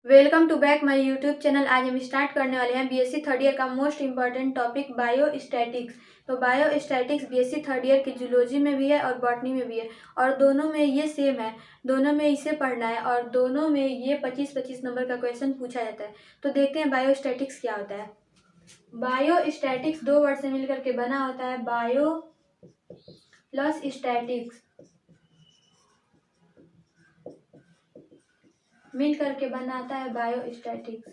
Welcome to back my YouTube channel. आज हम start करने वाले हैं बीएससी थर्ड ईयर का मोस्ट इंपॉर्टेंट टॉपिक बायोस्टैटिक्स। तो बायोस्टैटिक्स बीएससी थर्ड ईयर की जूलॉजी में भी है और बॉटनी में भी है और दोनों में ये सेम है। दोनों में इसे पढ़ना है और दोनों में ये 25-25 नंबर का क्वेश्चन पूछा जाता है। तो देखते हैं बायोस्टैटिक्स क्या होता है। बायोस्टैटिक्स दो वर्ड से मिलकर के बना होता है, बायो प्लस स्टैटिक्स मिल करके बनाता है बायोस्टैटिक्स।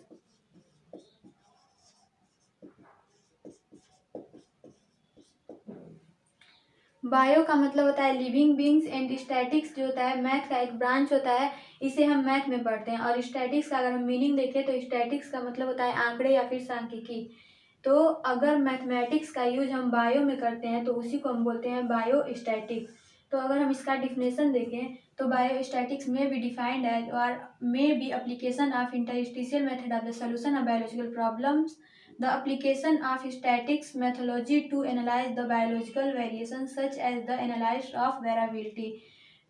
बायो का मतलब होता है लिविंग बींग्स एंड स्टैटिक्स जो होता है मैथ का एक ब्रांच होता है, इसे हम मैथ में पढ़ते हैं। और स्टैटिक्स का अगर हम मीनिंग देखें तो स्टैटिक्स का मतलब होता है आंकड़े या फिर सांख्यिकी। तो अगर मैथमेटिक्स का यूज हम बायो में करते हैं तो उसी को हम बोलते हैं बायोस्टैटिक्स। तो अगर हम इसका डिफिनेशन देखें तो बायोस्टैटिक्स में बी डिफाइंड एज और may be application of interstitial method of the solution of biological problems, the application of statics methodology to analyze the biological variations such as the analysis of variability।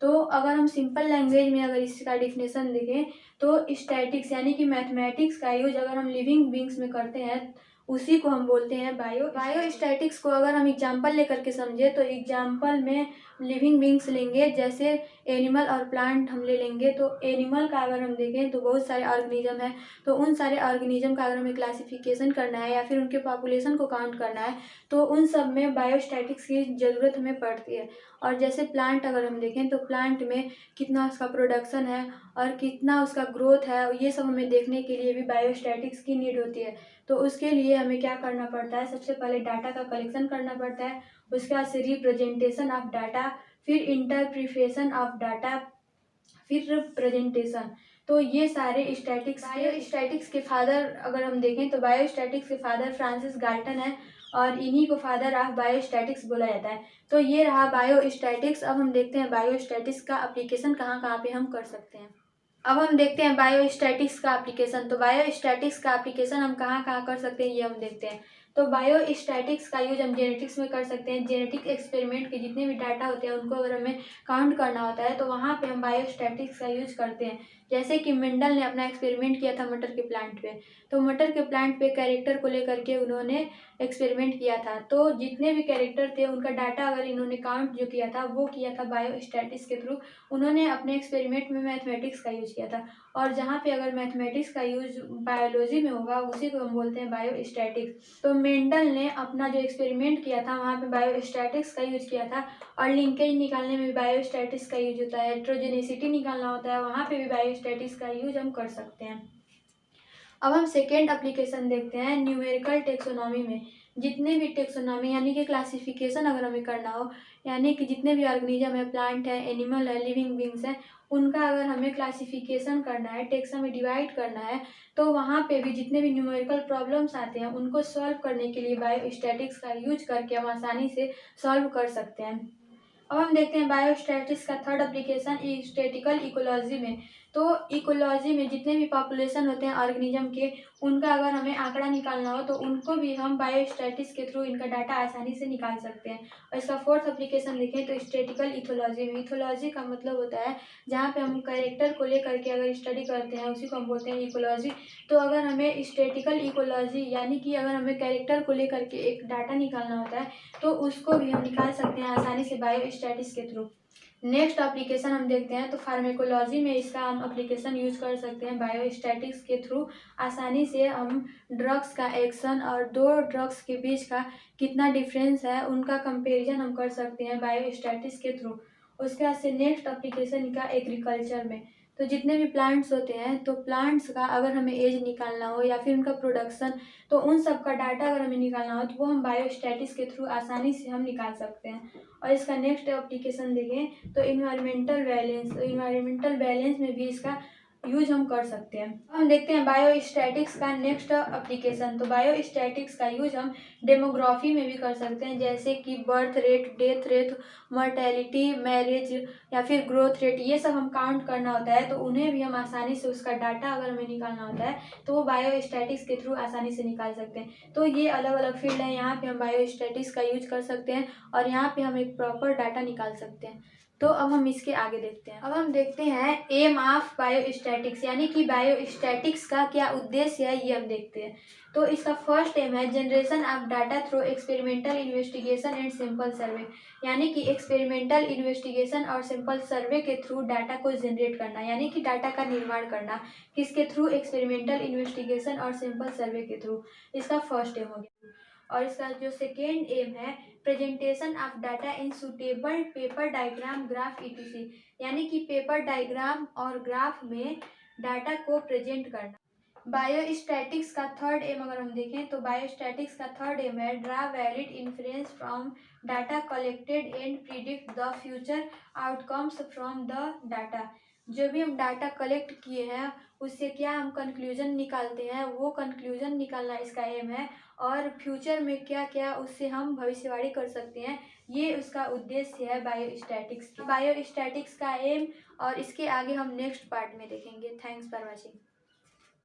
तो अगर हम simple language में अगर इसका definition देखें तो statics यानी कि मैथमेटिक्स का यूज अगर हम लिविंग बींग्स में करते हैं उसी को हम बोलते हैं बायोस्टैटिक्स को अगर हम एग्जांपल लेकर के समझे तो एग्जांपल में लिविंग बींग्स लेंगे, जैसे एनिमल और प्लांट हम ले लेंगे। तो एनिमल का अगर हम देखें तो बहुत सारे ऑर्गेनिज्म है, तो उन सारे ऑर्गेनिज्म का अगर हमें क्लासिफिकेशन करना है या फिर उनके पॉपुलेशन को काउंट करना है तो उन सब में बायोस्टैटिक्स की ज़रूरत हमें पड़ती है। और जैसे प्लांट अगर हम देखें तो प्लांट में कितना उसका प्रोडक्शन है और कितना उसका ग्रोथ है, ये सब हमें देखने के लिए भी बायोस्टैटिक्स की नीड होती है। तो उसके लिए हमें क्या करना पड़ता है, सबसे पहले डाटा का कलेक्शन करना पड़ता है, उसके बाद से रिप्रेजेंटेशन ऑफ डाटा, फिर इंटरप्रिटेशन ऑफ डाटा, फिर प्रेजेंटेशन। तो ये सारे बायोस्टैटिक्स के फादर अगर हम देखें तो बायोस्टैटिक्स के फादर फ्रांसिस गाल्टन है और इन्हीं को फादर ऑफ बायोस्टैटिक्स बोला जाता है। तो ये रहा बायोस्टैटिक्स। अब हम देखते हैं बायोस्टैटिक्स का एप्लीकेशन कहाँ कहाँ पे हम कर सकते हैं। अब हम देखते हैं बायोस्टैटिक्स का एप्लीकेशन। तो बायोस्टैटिक्स का एप्लीकेशन हम कहाँ कहाँ कर सकते हैं ये हम देखते हैं। तो बायोस्टैटिक्स का यूज हम जेनेटिक्स में कर सकते हैं। जेनेटिक एक्सपेरिमेंट के जितने भी डाटा होते हैं उनको अगर हमें काउंट करना होता है तो वहाँ पे हम बायोस्टैटिक्स का यूज करते हैं। जैसे कि मेंडल ने अपना एक्सपेरिमेंट किया था मटर के प्लांट पे, तो मटर के प्लांट पे कैरेक्टर को लेकर के उन्होंने एक्सपेरिमेंट किया था। तो जितने भी कैरेक्टर थे उनका डाटा अगर इन्होंने काउंट जो किया था वो किया था बायोस्टैटिक्स के थ्रू। उन्होंने अपने एक्सपेरिमेंट में मैथमेटिक्स का यूज किया था और जहाँ पे अगर मैथमेटिक्स का यूज बायोलॉजी में होगा उसी को हम बोलते हैं बायोस्टैटिक्स। तो मेंडल ने अपना जो एक्सपेरिमेंट किया था वहाँ पे बायोस्टैटिक्स का यूज किया था। और लिंकेज निकालने में भी बायोस्टैटिक्स का यूज होता है, हेटेरोजेनेसिटी निकालना होता है, वहाँ पे भी बायोस्टैटिक्स का यूज हम कर सकते हैं। अब हम सेकेंड एप्लीकेशन देखते हैं न्यूमेरिकल टेक्सोनॉमी में। जितने भी टेक्सोनॉमी यानी कि क्लासिफिकेशन अगर हमें करना हो, यानी कि जितने भी ऑर्गेनिज्म है, प्लांट है, एनिमल है, लिविंग बींग्स है, उनका अगर हमें क्लासिफिकेशन करना है, टेक्सा में डिवाइड करना है, तो वहाँ पे भी जितने भी न्यूमेरिकल प्रॉब्लम्स आते हैं उनको सॉल्व करने के लिए बायोस्टैटिक्स का यूज करके हम आसानी से सॉल्व कर सकते हैं। अब हम देखते हैं बायोस्टैटिक्स का थर्ड एप्लीकेशन स्टैटिकल इकोलॉजी में। तो इकोलॉजी में जितने भी पॉपुलेशन होते हैं ऑर्गेनिज्म के, उनका अगर हमें आंकड़ा निकालना हो तो उनको भी हम बायोस्टैटिक्स के थ्रू इनका डाटा आसानी से निकाल सकते हैं। और इसका फोर्थ एप्लीकेशन देखें तो स्टैटिकल इथोलॉजी में। इथोलॉजी का मतलब होता है जहाँ पे हम कैरेक्टर को लेकर के अगर स्टडी करते हैं उसी को हम बोलते हैं इकोलॉजी। तो अगर हमें स्टैटिकल इकोलॉजी यानी कि अगर हमें कैरेक्टर को लेकर के एक डाटा निकालना होता है तो उसको भी हम निकाल सकते हैं आसानी से बायोस्टैटिक्स के थ्रू। नेक्स्ट एप्लीकेशन हम देखते हैं तो फार्मेकोलॉजी में इसका हम एप्लीकेशन यूज कर सकते हैं बायोस्टैटिक्स के थ्रू। आसानी से हम ड्रग्स का एक्शन और दो ड्रग्स के बीच का कितना डिफरेंस है उनका कंपैरिजन हम कर सकते हैं बायोस्टैटिक्स के थ्रू। उसके बाद से नेक्स्ट एप्लीकेशन का एग्रीकल्चर में। तो जितने भी प्लांट्स होते हैं तो प्लांट्स का अगर हमें एज निकालना हो या फिर उनका प्रोडक्शन, तो उन सब का डाटा अगर हमें निकालना हो तो वो हम बायोस्टैटिक्स के थ्रू आसानी से हम निकाल सकते हैं। और इसका नेक्स्ट एप्लीकेशन देखें तो इन्वायरमेंटल बैलेंस। तो इन्वायरमेंटल बैलेंस में भी इसका यूज हम कर सकते हैं। हम देखते हैं बायोस्टैटिक्स का नेक्स्ट एप्लीकेशन। तो बायोस्टैटिक्स का यूज हम डेमोग्राफी में भी कर सकते हैं, जैसे कि birth rate, death rate, mortality, marriage या फिर ग्रोथ रेट, ये सब हम काउंट करना होता है तो उन्हें भी हम आसानी से उसका डाटा अगर हमें निकालना होता है तो वो बायोस्टैटिक्स के थ्रू आसानी से निकाल सकते हैं। तो ये अलग अलग फील्ड है, यहाँ पे हम बायोस्टैटिक्स का यूज कर सकते हैं और यहाँ पे हम एक प्रॉपर डाटा निकाल सकते हैं। तो अब हम इसके आगे देखते हैं। अब हम देखते हैं एम ऑफ बायोस्टैटिक्स, यानी कि बायोस्टैटिक्स का क्या उद्देश्य है, ये हम देखते हैं। तो इसका फर्स्ट एम है generation of data through experimental investigation and simple survey, यानी कि एक्सपेरिमेंटल इन्वेस्टिगेशन और सिंपल सर्वे के थ्रू डाटा को जनरेट करना, यानी कि डाटा का निर्माण करना। किसके थ्रू? एक्सपेरिमेंटल इन्वेस्टिगेशन और सिंपल सर्वे के थ्रू। इसका फर्स्ट एम हो गया। और इसका जो सेकेंड एम है presentation of data in suitable paper diagram graph etc, यानी कि पेपर डायग्राम और ग्राफ में डाटा को प्रेजेंट करना। बायोस्टैटिक्स का थर्ड एम अगर हम देखें तो बायोस्टैटिक्स का थर्ड एम है draw valid inference from data collected and predict the future outcomes from the data. जो भी हम डाटा कलेक्ट किए हैं उससे क्या हम कंक्लूजन निकालते हैं, वो कंक्लूजन निकालना इसका एम है। और फ्यूचर में क्या क्या उससे हम भविष्यवाणी कर सकते हैं, ये उसका उद्देश्य है बायोस्टैटिक्स का एम। और इसके आगे हम नेक्स्ट पार्ट में देखेंगे। Thanks for watching.